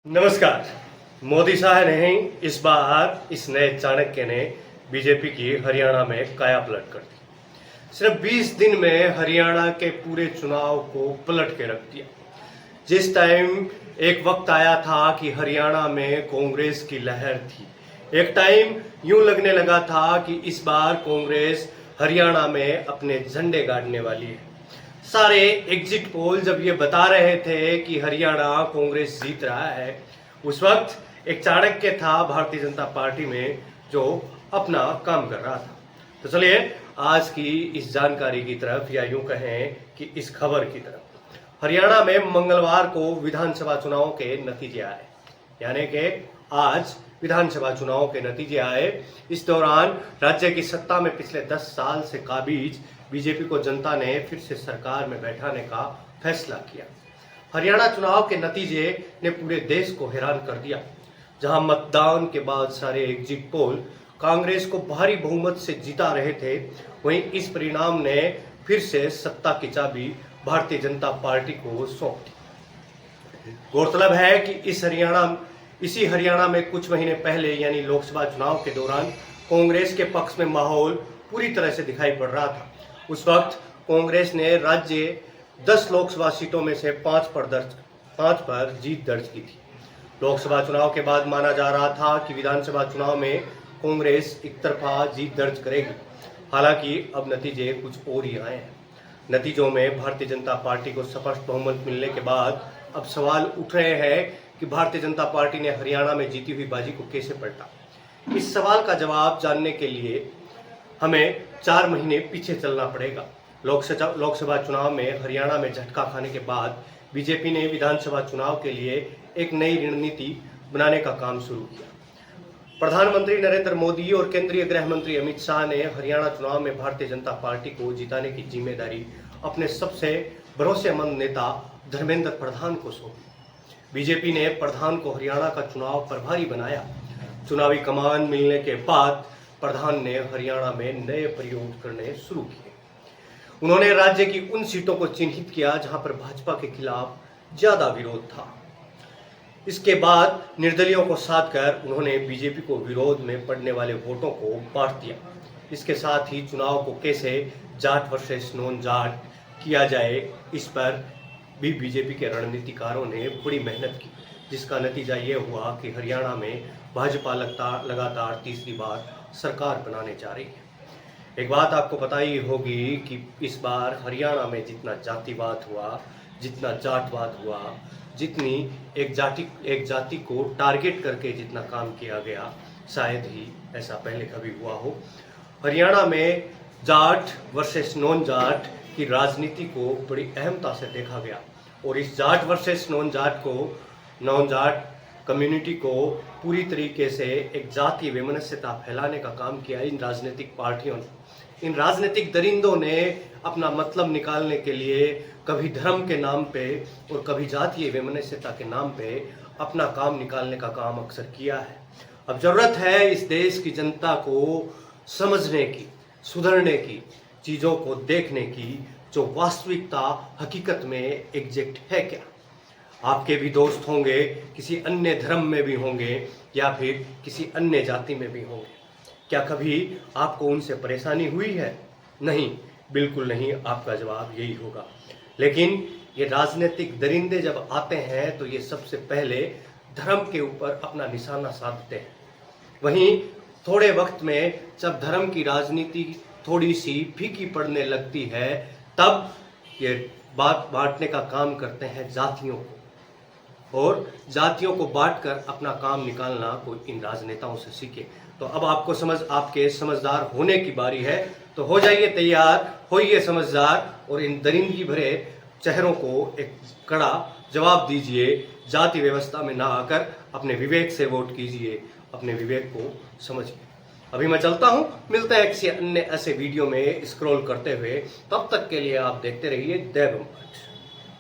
नमस्कार। मोदी साहब नहीं, इस बार इस नए चाणक्य ने बीजेपी की हरियाणा में काया पलट कर दी। सिर्फ 20 दिन में हरियाणा के पूरे चुनाव को पलट के रख दिया। जिस टाइम एक वक्त आया था कि हरियाणा में कांग्रेस की लहर थी, एक टाइम यूं लगने लगा था कि इस बार कांग्रेस हरियाणा में अपने झंडे गाड़ने वाली है। सारे एग्जिट पोल जब ये बता रहे थे कि हरियाणा कांग्रेस जीत रहा है, उस वक्त एक चाणक्य था भारतीय जनता पार्टी में जो अपना काम कर रहा था। तो चलिए आज की इस जानकारी की तरफ, या यूं कहें कि इस खबर की तरफ। हरियाणा में मंगलवार को विधानसभा चुनाव के नतीजे आए, यानी कि आज विधानसभा चुनाव के नतीजे आए। इस दौरान राज्य की सत्ता में पिछले 10 साल से काबिज बीजेपी को जनता ने फिर से सरकार में बैठाने का फैसला किया। हरियाणा चुनाव के नतीजे ने पूरे देश को हैरान कर दिया। जहां मतदान के बाद सारे एग्जिट पोल कांग्रेस को भारी बहुमत से जिता रहे थे, वहीं इस परिणाम ने फिर से सत्ता की चाबी भारतीय जनता पार्टी को सौंप दी। गौरतलब है कि इसी हरियाणा में कुछ महीने पहले यानी लोकसभा चुनाव के दौरान कांग्रेस के पक्ष में माहौल पूरी तरह से दिखाई पड़ रहा था। उस वक्त कांग्रेस ने राज्य 10 लोकसभा सीटों में से 5 पर जीत दर्ज की थी। लोकसभा चुनाव के बाद माना जा रहा था कि विधानसभा चुनाव में कांग्रेस एक तरफा जीत दर्ज करेगी। हालांकि अब नतीजे कुछ और ही आए हैं। नतीजों में भारतीय जनता पार्टी को स्पष्ट बहुमत मिलने के बाद अब सवाल उठ रहे हैं कि भारतीय जनता पार्टी ने हरियाणा में जीती हुई बाजी को कैसे पलटा। इस सवाल का जवाब जानने के लिए हमें 4 महीने पीछे चलना पड़ेगा। लोकसभा चुनाव में हरियाणा में झटका खाने के बाद बीजेपी ने विधानसभा चुनाव के लिए एक नई रणनीति बनाने का काम शुरू किया। प्रधानमंत्री नरेंद्र मोदी और केंद्रीय गृह मंत्री अमित शाह ने हरियाणा चुनाव में भारतीय जनता पार्टी को जिताने की जिम्मेदारी अपने सबसे भरोसेमंद नेता धर्मेंद्र प्रधान को सौंपी। बीजेपी ने प्रधान को हरियाणा का चुनाव प्रभारी बनाया। चुनावी कमान मिलने के बाद प्रधान ने हरियाणा में नए प्रयोग करने शुरू किए। उन्होंने राज्य की उन सीटों को चिन्हित किया जहां पर भाजपा के खिलाफ ज्यादा विरोध था। इसके बाद निर्दलियों को साध कर उन्होंने बीजेपी को विरोध में पड़ने वाले वोटों को बांट दिया। इसके साथ ही चुनाव को कैसे जाट वर्सेस नॉन जाट किया जाए, इस पर भी बीजेपी के रणनीतिकारों ने बड़ी मेहनत की, जिसका नतीजा ये हुआ कि हरियाणा में भाजपा लगातार तीसरी बार सरकार बनाने जा रही है। एक बात आपको पता ही होगी कि इस बार हरियाणा में जितना जातिवाद हुआ, जितना जातवाद हुआ, जितनी एक जाति को टारगेट करके जितना काम किया गया, शायद ही ऐसा पहले कभी हुआ हो। हरियाणा में जाट वर्सेस नॉन जाट की राजनीति को बड़ी अहमता से देखा गया और इस Jat versus non Jat community को पूरी तरीके से एक जातीय वैमनस्यता फैलाने का काम किया इन राजनीतिक पार्टियों ने। इन राजनीतिक दरिंदों ने अपना मतलब निकालने के लिए कभी धर्म के नाम पे और कभी जातीय वैमनस्यता के नाम पे अपना काम निकालने का काम अक्सर किया है। अब जरूरत है इस देश की जनता को समझने की, सुधरने की, चीज़ों को देखने की, जो वास्तविकता हकीकत में एग्जैक्ट है क्या। आपके भी दोस्त होंगे, किसी अन्य धर्म में भी होंगे या फिर किसी अन्य जाति में भी होंगे। क्या कभी आपको उनसे परेशानी हुई है? नहीं, बिल्कुल नहीं। आपका जवाब यही होगा। लेकिन ये राजनीतिक दरिंदे जब आते हैं तो ये सबसे पहले धर्म के ऊपर अपना निशाना साधते हैं। वहीं थोड़े वक्त में जब धर्म की राजनीति थोड़ी सी फीकी पड़ने लगती है, तब ये बात बांटने का काम करते हैं जातियों को, और जातियों को बांटकर अपना काम निकालना कोई इन राजनेताओं से सीखे। तो अब आपके समझदार होने की बारी है। तो हो जाइए तैयार, होइए समझदार और इन दरिंदगी भरे चेहरों को एक कड़ा जवाब दीजिए। जाति व्यवस्था में ना आकर अपने विवेक से वोट कीजिए, अपने विवेक को समझिए। अभी मैं चलता हूं, मिलते हैं किसी अन्य ऐसे वीडियो में स्क्रॉल करते हुए। तब तक के लिए आप देखते रहिए। जय ब्रह्मा।